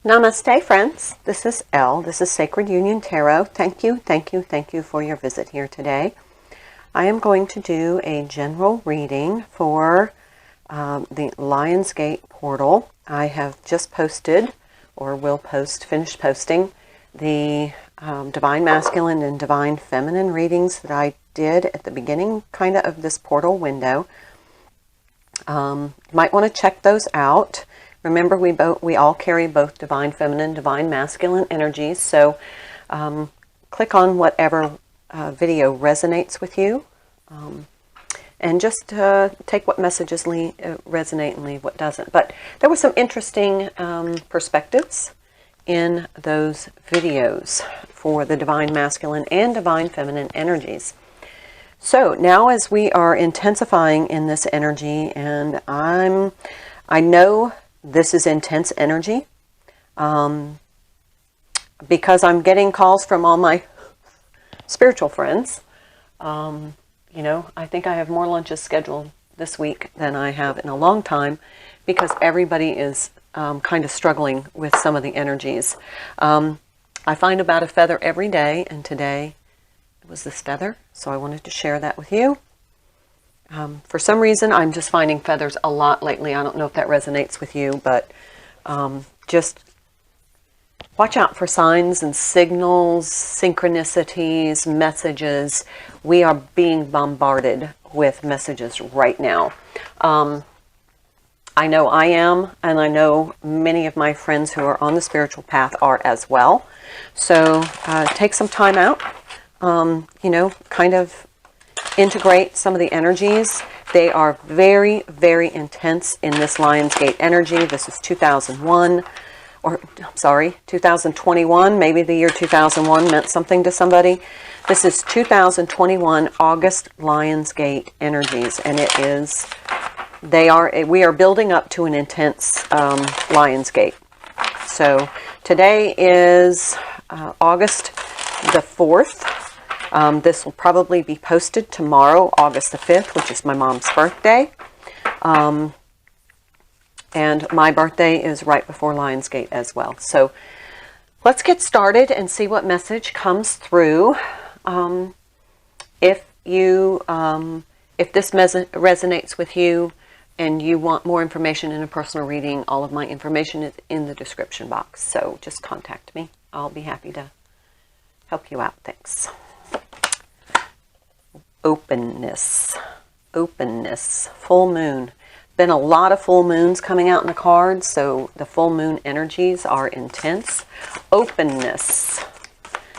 Namaste, friends. This is Elle. This is Sacred Union Tarot. Thank you for your visit here today. I am going to do a general reading for the Lionsgate portal. I have just posted, or will post, finished posting, the Divine Masculine and Divine Feminine readings that I did at the beginning kind of this portal window. You might want to check those out. Remember, we all carry both Divine Feminine, Divine Masculine energies, so click on whatever video resonates with you, and just take what messages resonate and leave what doesn't. But there were some interesting perspectives in those videos for the Divine Masculine and Divine Feminine energies. So now as we are intensifying in this energy, and I know this is intense energy, because I'm getting calls from all my spiritual friends. You know, I think I have more lunches scheduled this week than I have in a long time, because everybody is kind of struggling with some of the energies. I find about a feather every day, and today it was this feather, so I wanted to share that with you. For some reason, I'm just finding feathers a lot lately. I don't know if that resonates with you, but just watch out for signs and signals, synchronicities, messages. We are being bombarded with messages right now. I know I am, and I know many of my friends who are on the spiritual path are as well. So take some time out, you know, kind of integrate some of the energies. They are very, very intense in this Lionsgate energy. This is 2001, or I'm sorry, 2021. Maybe the year 2001 meant something to somebody. This is 2021 August Lionsgate energies, and it is, we are building up to an intense Lionsgate. So today is August the 4th. This will probably be posted tomorrow, August the 5th, which is my mom's birthday. And my birthday is right before Lionsgate as well. So let's get started and see what message comes through. If this resonates with you and you want more information in a personal reading, all of my information is in the description box. So just contact me. I'll be happy to help you out. Thanks. Openness, full moon. Been a lot of full moons coming out in the cards, so the full moon energies are intense. Openness.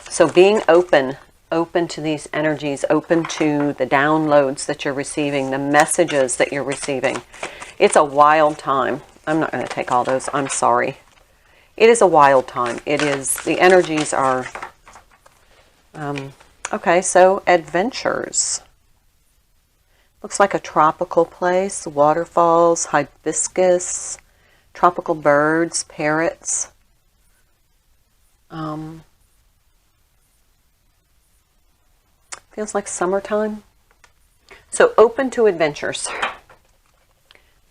So being open to these energies, open to the downloads that you're receiving, the messages that you're receiving. It's a wild time. I'm not going to take all those. I'm sorry. It is a wild time. It is, the energies are... okay, so adventures. Looks like a tropical place, waterfalls, hibiscus, tropical birds, parrots. Feels like summertime. So open to adventures.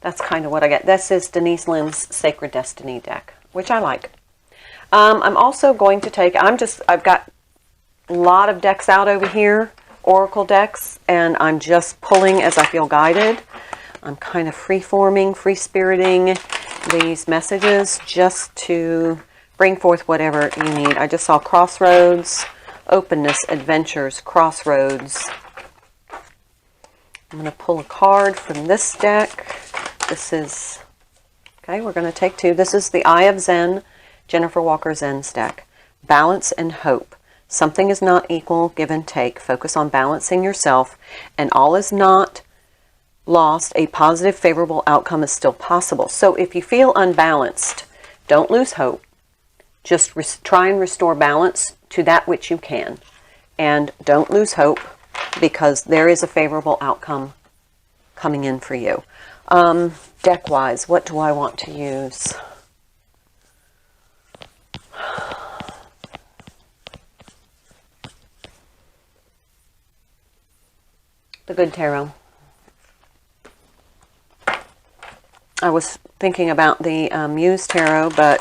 That's kind of what I get. This is Denise Lim's Sacred Destiny deck, which I like. I'm also going to take, I've got a lot of decks out over here, oracle decks, and I'm just pulling as I feel guided. I'm kind of free-forming, free-spiriting these messages just to bring forth whatever you need. I just saw crossroads, openness, adventures, crossroads. I'm going to pull a card from this deck. This is, okay, we're going to take two. This is the Eye of Zen, Jennifer Walker Zen's deck. Balance and hope. Something is not equal, give and take. Focus on balancing yourself, and all is not lost. A positive, favorable outcome is still possible. So if you feel unbalanced, don't lose hope. Just try and restore balance to that which you can. And don't lose hope, because there is a favorable outcome coming in for you. Deck-wise, what do I want to use? The Good Tarot. I was thinking about the Muse Tarot, but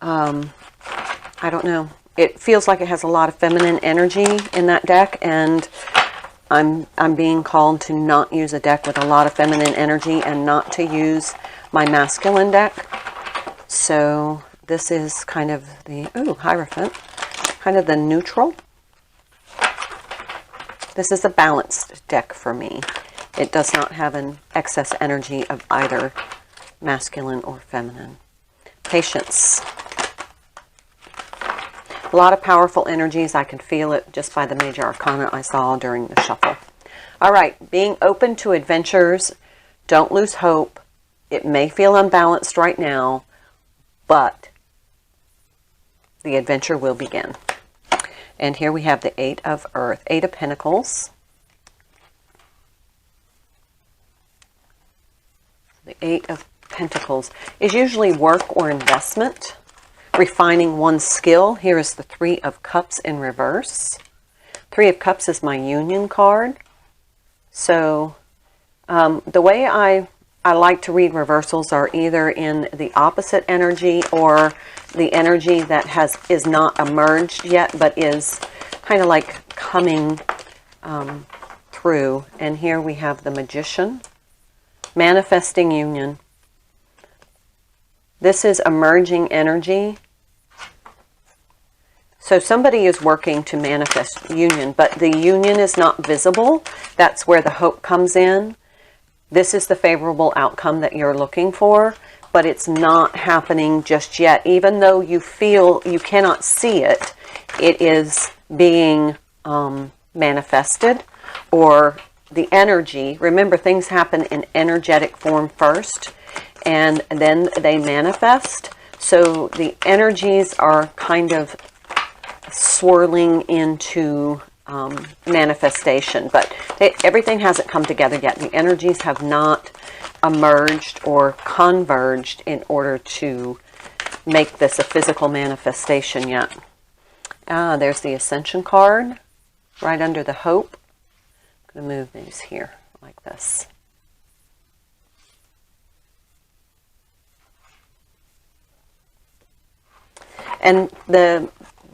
I don't know. It feels like it has a lot of feminine energy in that deck, and I'm being called to not use a deck with a lot of feminine energy and not to use my masculine deck. So this is kind of the, Hierophant, kind of the neutral. This is a balanced deck for me. It does not have an excess energy of either masculine or feminine. Patience. A lot of powerful energies. I can feel it just by the major arcana I saw during the shuffle. All right, being open to adventures. Don't lose hope. It may feel unbalanced right now, but the adventure will begin. And here we have the Eight of Earth, Eight of Pentacles. The Eight of Pentacles is usually work or investment, refining one's skill. Here is the Three of Cups in reverse. Three of Cups is my union card. So the way I like to read reversals are either in the opposite energy or the energy that is not emerged yet, but is kind of like coming through. And here we have the Magician, manifesting union. This is emerging energy. So somebody is working to manifest union, but the union is not visible. That's where the hope comes in. This is the favorable outcome that you're looking for, but it's not happening just yet. Even though you feel you cannot see it, it is being manifested, or the energy. Remember, things happen in energetic form first, and then they manifest. So the energies are kind of swirling into manifestation, but everything hasn't come together yet. The energies have not emerged or converged in order to make this a physical manifestation yet. There's the Ascension card right under the Hope. I'm going to move these here like this. And the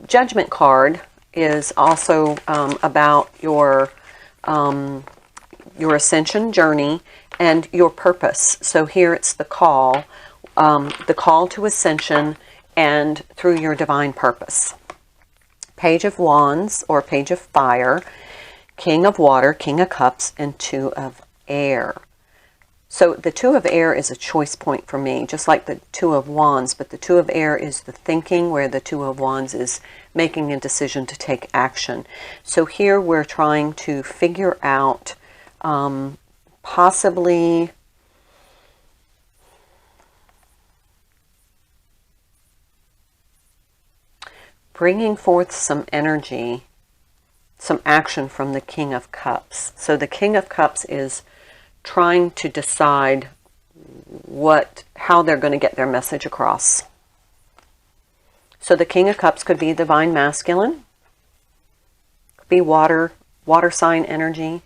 Judgment card is also about your ascension journey and your purpose. So here it's the call to ascension and through your divine purpose. Page of Wands or Page of Fire, King of Water, King of Cups, and Two of Air. So the Two of Air is a choice point for me, just like the Two of Wands, but the Two of Air is the thinking, where the Two of Wands is making a decision to take action. So here we're trying to figure out possibly bringing forth some energy, some action from the King of Cups. So the King of Cups is trying to decide how they're going to get their message across. So the King of Cups could be divine masculine, could be water sign energy,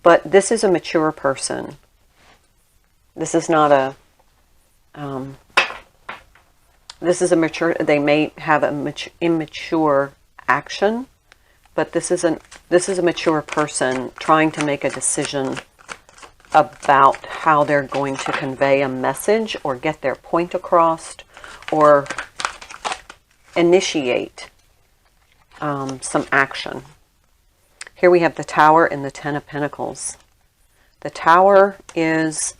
but this is a mature person. This is not a this is a mature, they may have a immature action, but this is a mature person trying to make a decision about how they're going to convey a message or get their point across or initiate some action. Here we have the Tower and the Ten of Pentacles. The Tower is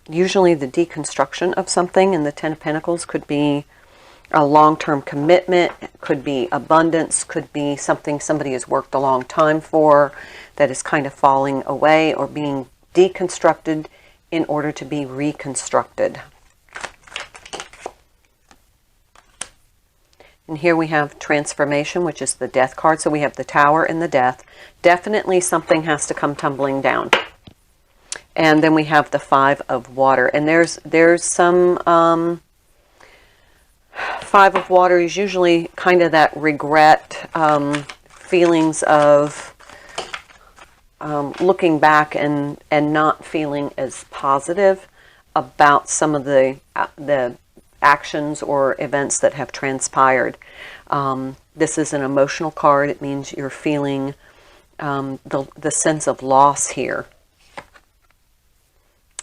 usually the deconstruction of something, and the Ten of Pentacles could be a long-term commitment, could be abundance, could be something somebody has worked a long time for that is kind of falling away or being deconstructed in order to be reconstructed. And here we have transformation, which is the Death card. So we have the Tower and the Death. Definitely something has to come tumbling down. And then we have the Five of Water. And there's some Five of Water is usually kind of that regret, feelings of looking back and not feeling as positive about some of the actions or events that have transpired. This is an emotional card. It means you're feeling the sense of loss here.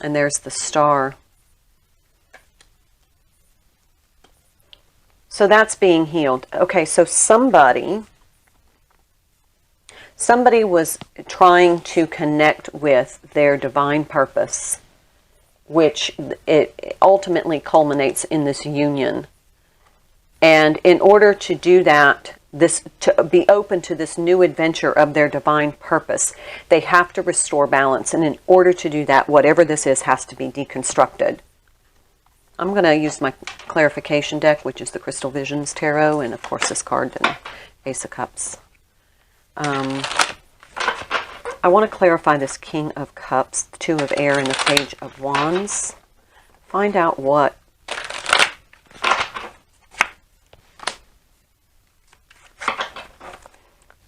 And there's the star. So that's being healed. Okay, so somebody was trying to connect with their divine purpose, which it ultimately culminates in this union. And in order to do that, to be open to this new adventure of their divine purpose, they have to restore balance. And in order to do that, whatever this is has to be deconstructed. I'm going to use my clarification deck, which is the Crystal Visions Tarot, and of course this card, and Ace of Cups. I want to clarify this King of Cups, the Two of Air, and the Page of Wands. Find out what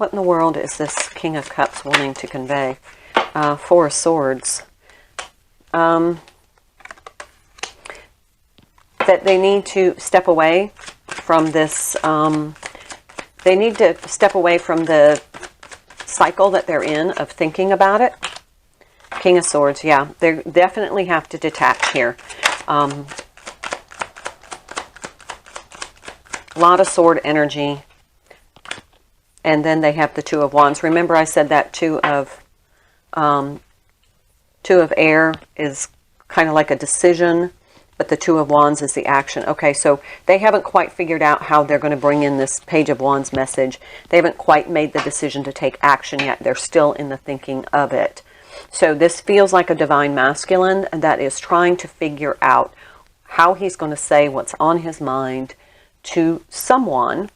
in the world is this King of Cups wanting to convey? Four of Swords. That they need to step away from this, they need to step away from the cycle that they're in of thinking about it. King of Swords, yeah, they definitely have to detach here. A lot of sword energy. And then they have the Two of Wands. Remember I said that Two of Air is kind of like a decision, but the Two of Wands is the action. Okay, so they haven't quite figured out how they're going to bring in this Page of Wands message. They haven't quite made the decision to take action yet. They're still in the thinking of it. So this feels like a divine masculine that is trying to figure out how he's going to say what's on his mind to someone.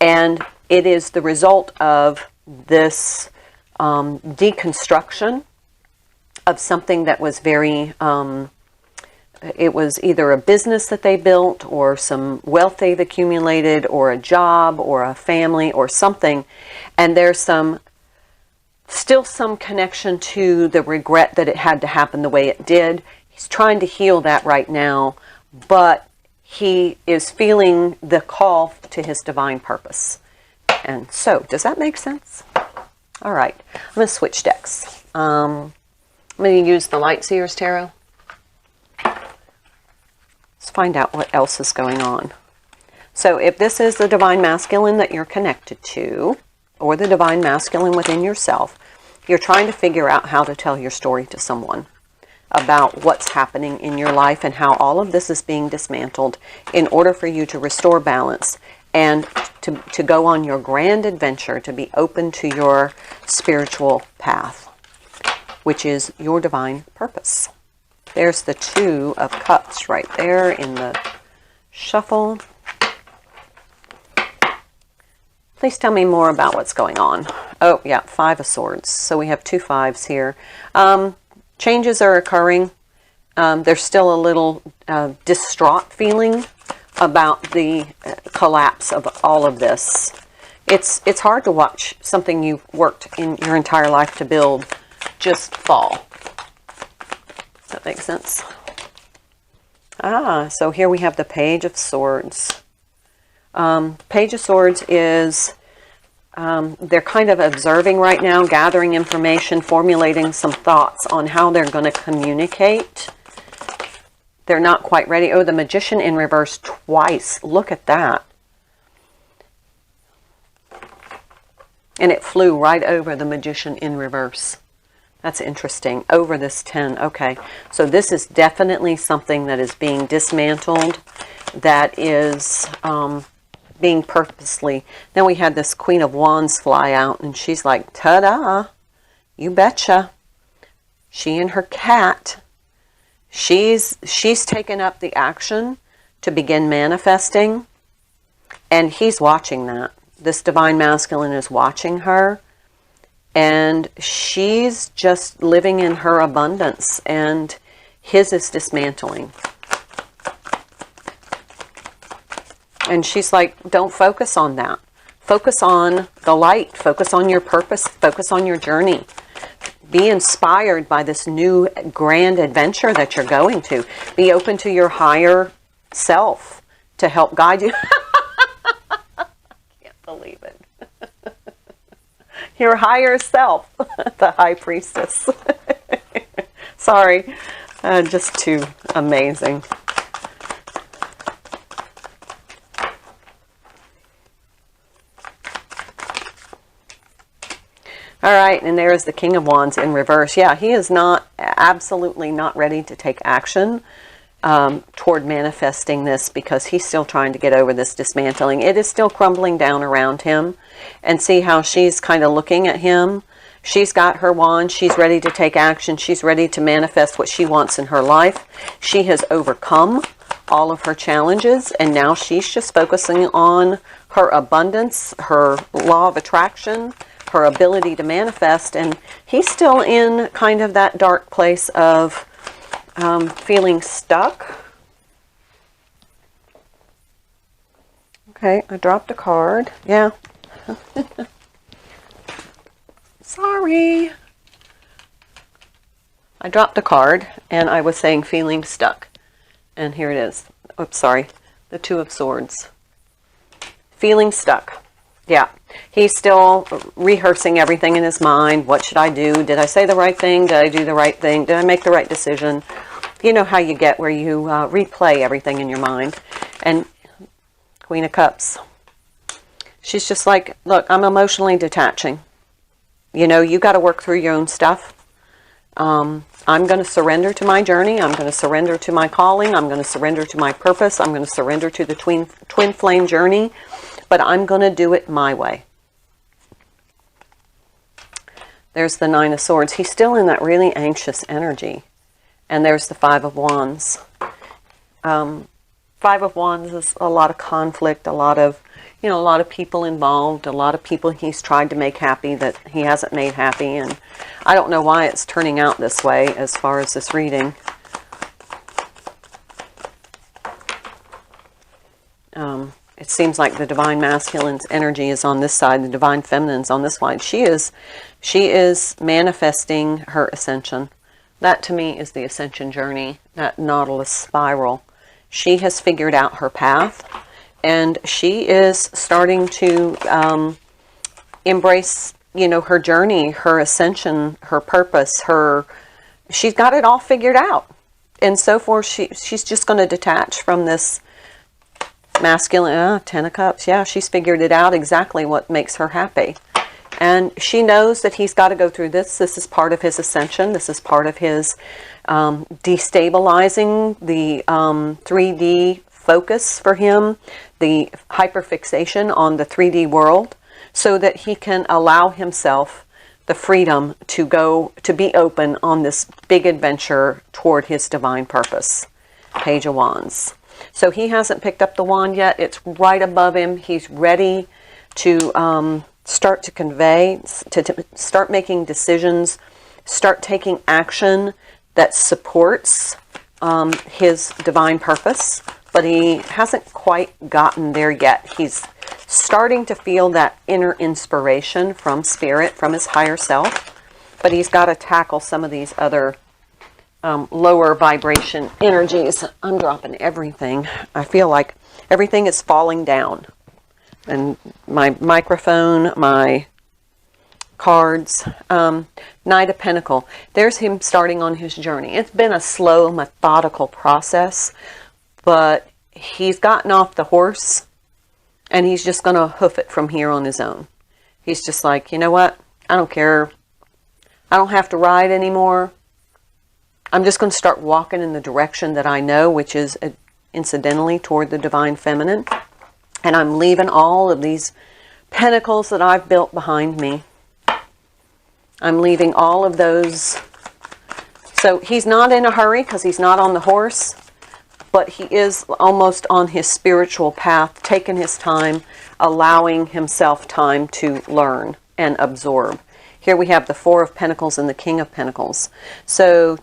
And it is the result of this deconstruction of something that was very... it was either a business that they built, or some wealth they've accumulated, or a job, or a family, or something. And there's still some connection to the regret that it had to happen the way it did. He's trying to heal that right now, but he is feeling the call to his divine purpose. And so, does that make sense? All right, I'm going to switch decks. I'm going to use the Light Seers Tarot. Let's find out what else is going on. So if this is the divine masculine that you're connected to, or the divine masculine within yourself, you're trying to figure out how to tell your story to someone about what's happening in your life and how all of this is being dismantled in order for you to restore balance and to go on your grand adventure, to be open to your spiritual path, which is your divine purpose. There's the Two of Cups right there in the shuffle. Please tell me more about what's going on. Oh, yeah, Five of Swords. So we have two fives here. Changes are occurring. There's still a little distraught feeling about the collapse of all of this. It's hard to watch something you've worked in your entire life to build just fall. Does that make sense? So here we have the Page of Swords. Page of Swords is, they're kind of observing right now, gathering information, formulating some thoughts on how they're going to communicate. They're not quite ready. Oh, the Magician in reverse twice. Look at that. And it flew right over the Magician in reverse. That's interesting. Over this 10. Okay. So this is definitely something that is being dismantled. That is being purposely. Then we had this Queen of Wands fly out. And she's like, ta-da. You betcha. She and her cat. She's taken up the action to begin manifesting. And he's watching that. This divine masculine is watching her. And she's just living in her abundance, and his is dismantling. And she's like, don't focus on that. Focus on the light. Focus on your purpose. Focus on your journey. Be inspired by this new grand adventure that you're going to. Be open to your higher self to help guide you. Can't believe it. Your higher self, the high priestess. Sorry, just too amazing. All right, and there is the King of Wands in reverse. Yeah, he is absolutely not ready to take action toward manifesting this, because he's still trying to get over this dismantling. It is still crumbling down around him. And see how she's kind of looking at him. She's got her wand. She's ready to take action. She's ready to manifest what she wants in her life. She has overcome all of her challenges, and now she's just focusing on her abundance, her law of attraction, her ability to manifest. And he's still in kind of that dark place of feeling stuck. Okay, I dropped a card. Yeah. Sorry. I dropped a card and I was saying feeling stuck. And here it is. Oops, sorry. The Two of Swords. Feeling stuck. Yeah. He's still rehearsing everything in his mind. What should I do? Did I say the right thing? Did I do the right thing? Did I make the right decision? You know how you get where you replay everything in your mind. And Queen of Cups. She's just like, look, I'm emotionally detaching. You know, you got to work through your own stuff. I'm going to surrender to my journey. I'm going to surrender to my calling. I'm going to surrender to my purpose. I'm going to surrender to the twin flame journey. But I'm going to do it my way. There's the Nine of Swords. He's still in that really anxious energy. And there's the Five of Wands. Five of Wands is a lot of conflict, a lot of people involved, a lot of people he's tried to make happy that he hasn't made happy. And I don't know why it's turning out this way as far as this reading. It seems like the Divine Masculine's energy is on this side, the Divine Feminine's on this side. She is manifesting her ascension. That to me is the ascension journey, that Nautilus spiral. She has figured out her path, and she is starting to embrace, her journey, her ascension, her purpose, she's got it all figured out. And so forth, she's just going to detach from this masculine, Ten of Cups. Yeah, she's figured it out exactly what makes her happy. And she knows that he's got to go through this. This is part of his ascension. This is part of his destabilizing the 3D focus for him, the hyperfixation on the 3D world, so that he can allow himself the freedom to be open on this big adventure toward his divine purpose. Page of Wands. So he hasn't picked up the wand yet. It's right above him. He's ready to start to convey, to start making decisions, start taking action that supports his divine purpose. But he hasn't quite gotten there yet. He's starting to feel that inner inspiration from spirit, from his higher self. But he's got to tackle some of these other lower vibration energies. I'm dropping everything. I feel like everything is falling down. And my microphone, my cards, Knight of Pentacles. There's him starting on his journey. It's been a slow, methodical process, but he's gotten off the horse and he's just going to hoof it from here on his own. He's just like, you know what? I don't care. I don't have to ride anymore. I'm just going to start walking in the direction that I know, which is incidentally toward the Divine Feminine. And I'm leaving all of these pentacles that I've built behind me. I'm leaving all of those. So he's not in a hurry because he's not on the horse, but he is almost on his spiritual path, taking his time, allowing himself time to learn and absorb. Here we have the Four of Pentacles and the King of Pentacles. So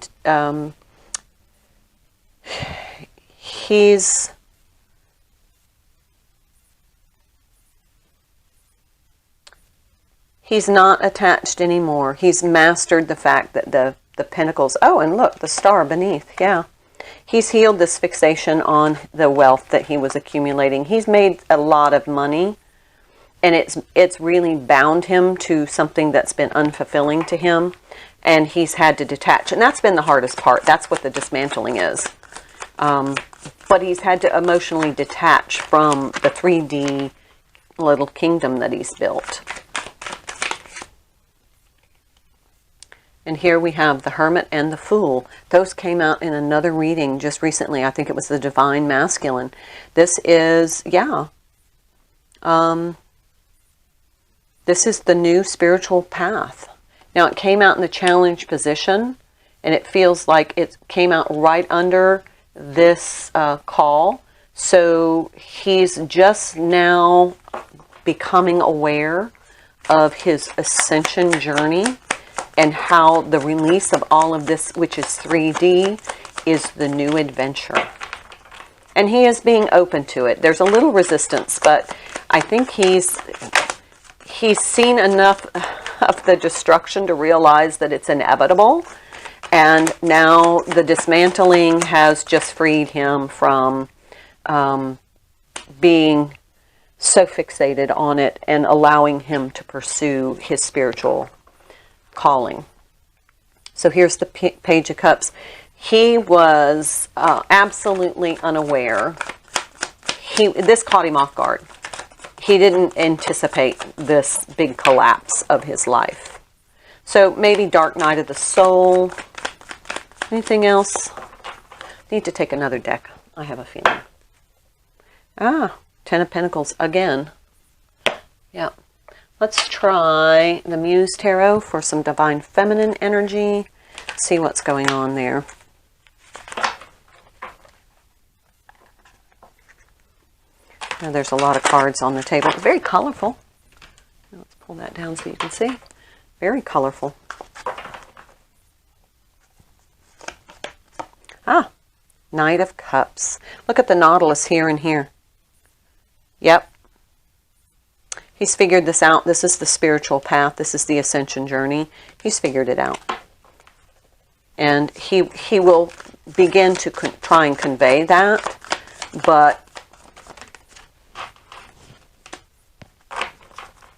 he's not attached anymore. He's mastered the fact that the pentacles, oh, and look, the star beneath, yeah. He's healed this fixation on the wealth that he was accumulating. He's made a lot of money, and it's really bound him to something that's been unfulfilling to him, and he's had to detach. And that's been the hardest part. That's what the dismantling is. But he's had to emotionally detach from the 3D little kingdom that he's built. And here we have the Hermit and the Fool. Those came out in another reading just recently. I think it was the Divine Masculine. This is, yeah. This is the new spiritual path. Now, it came out in the challenge position, and it feels like it came out right under this call. So he's just now becoming aware of his ascension journey and how the release of all of this, which is 3D, is the new adventure. And he is being open to it. There's a little resistance, but I think he's seen enough of the destruction to realize that it's inevitable. And now the dismantling has just freed him from being so fixated on it and allowing him to pursue his spiritual calling. So here's the Page of Cups. He was absolutely unaware. This caught him off guard. He didn't anticipate this big collapse of his life. So maybe dark night of the soul. Anything else? Need to take another deck, I have a feeling. Ten of Pentacles again. Yeah. Let's try the Muse Tarot for some Divine Feminine energy. See what's going on there. Now, there's a lot of cards on the table. Very colorful. Now, let's pull that down so you can see. Very colorful. Knight of Cups. Look at the Nautilus here and here. Yep. He's figured this out. This is the spiritual path. This is the ascension journey. He's figured it out. And he will begin to try and convey that. But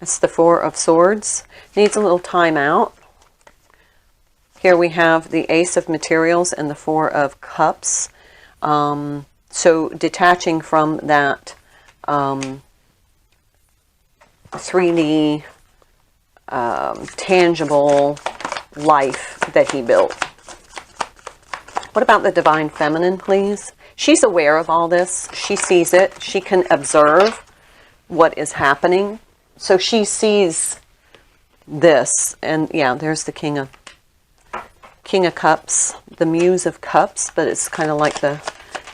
it's the Four of Swords. Needs a little time out. Here we have the Ace of Materials and the Four of Cups. So detaching from that 3D tangible life that he built. What about the Divine Feminine, please? She's aware of all this. She sees it. She can observe what is happening. So she sees this. And yeah, there's the King of Cups, the Muse of Cups, but it's kind of like the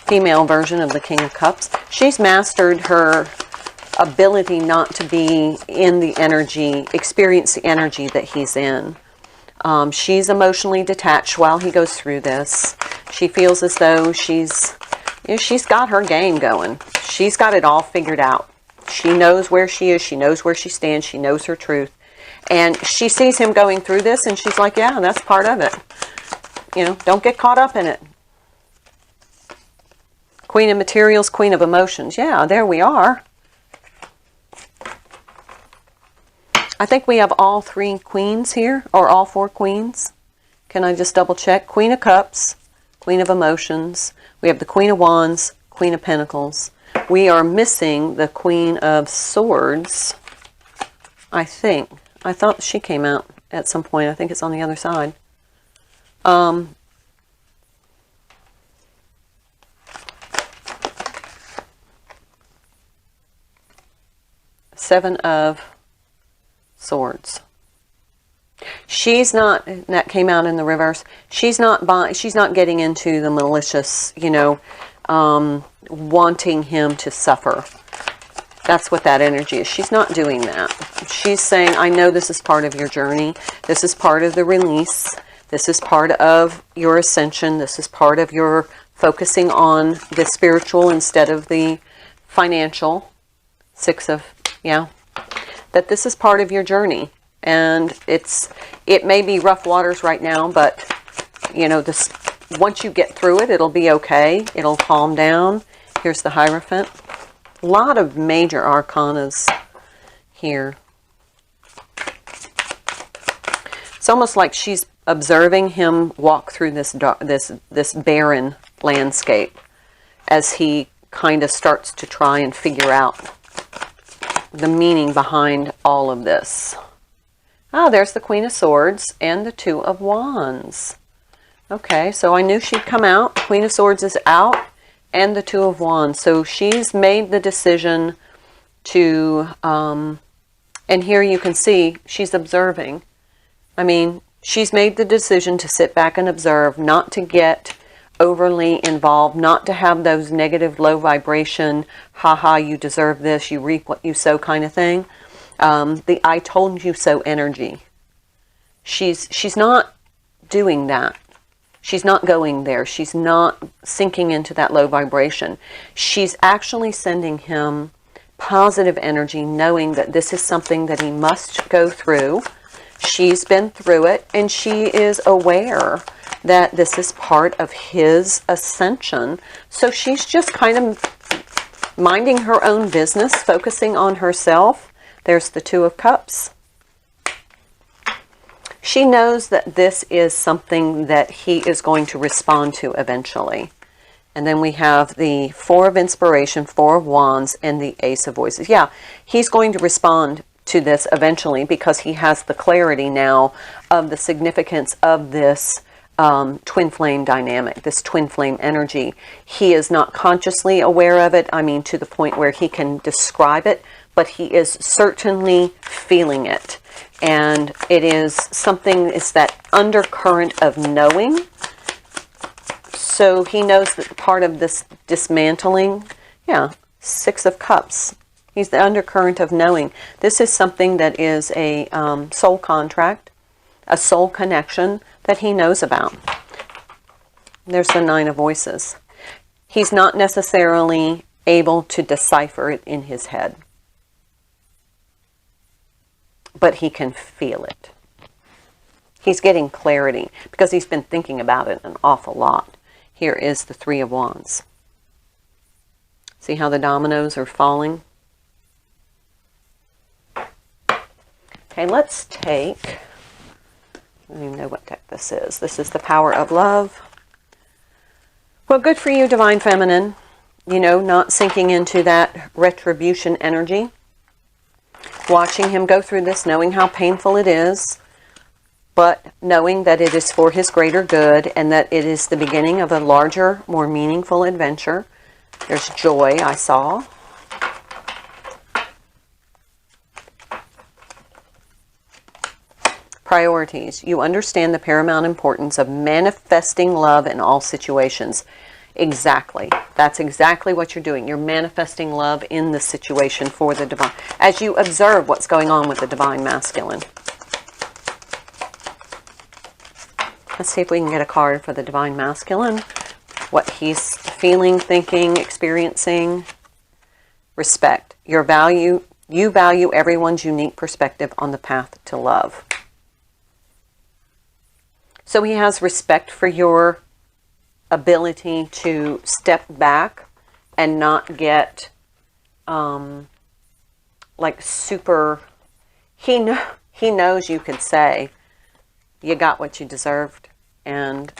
female version of the King of Cups. She's mastered her ability not to be in the energy, experience the energy that he's in. She's emotionally detached while he goes through this. She feels as though she's got her game going. She's got it all figured out. She knows where she is. She knows where she stands. She knows her truth. And she sees him going through this, and she's like, yeah, that's part of it. You know, don't get caught up in it. Queen of Materials, Queen of Emotions. Yeah, there we are. I think we have all three queens here, or all four queens. Can I just double check? Queen of Cups, Queen of Emotions. We have the Queen of Wands, Queen of Pentacles. We are missing the Queen of Swords, I think. I thought she came out at some point. I think it's on the other side. Seven of Swords. She's not, that came out in the reverse. She's not getting into the malicious, you know, wanting him to suffer. That's what that energy is. She's not doing that. She's saying, I know this is part of your journey. This is part of the release. This is part of your ascension. This is part of your focusing on the spiritual instead of the financial. That this is part of your journey. And it may be rough waters right now, but, you know, once you get through it, it'll be okay. It'll calm down. Here's the Hierophant. A lot of major arcanas here. It's almost like she's observing him walk through this barren landscape as he kind of starts to try and figure out the meaning behind all of this. Oh, there's the Queen of Swords and the Two of Wands. Okay, so I knew she'd come out. Queen of Swords is out and the Two of Wands. So she's made the decision to, and here you can see she's observing. I mean, she's made the decision to sit back and observe, not to get overly involved, not to have those negative low vibration, haha, you deserve this, you reap what you sow kind of thing. The I told you so energy. She's not doing that. She's not going there. She's not sinking into that low vibration. She's actually sending him positive energy, knowing that this is something that he must go through. She's been through it, and she is aware that this is part of his ascension. So she's just kind of minding her own business, focusing on herself. There's the Two of Cups. She knows that this is something that he is going to respond to eventually. And then we have the Four of Inspiration, Four of Wands, and the Ace of Voices. Yeah, he's going to respond to this eventually because he has the clarity now of the significance of this twin flame dynamic, this twin flame energy. He is not consciously aware of it, I mean to the point where he can describe it, but he is certainly feeling it. And it is something, it's that undercurrent of knowing. So he knows that part of this dismantling, yeah, Six of Cups. He's the undercurrent of knowing. This is something that is a soul contract, a soul connection that he knows about. There's the Nine of Voices. He's not necessarily able to decipher it in his head, but he can feel it. He's getting clarity because he's been thinking about it an awful lot. Here is the Three of Wands. See how the dominoes are falling? Okay, let's take, I don't even know what deck this is. This is the Power of Love. Well, good for you, Divine Feminine. You know, not sinking into that retribution energy. Watching him go through this, knowing how painful it is, but knowing that it is for his greater good and that it is the beginning of a larger, more meaningful adventure. There's joy, I saw. Priorities. You understand the paramount importance of manifesting love in all situations. Exactly. That's exactly what you're doing. You're manifesting love in the situation for the divine. As you observe what's going on with the Divine Masculine. Let's see if we can get a card for the Divine Masculine. What he's feeling, thinking, experiencing. Respect. You value everyone's unique perspective on the path to love. So he has respect for your ability to step back and not get like super, he knows you could say you got what you deserved and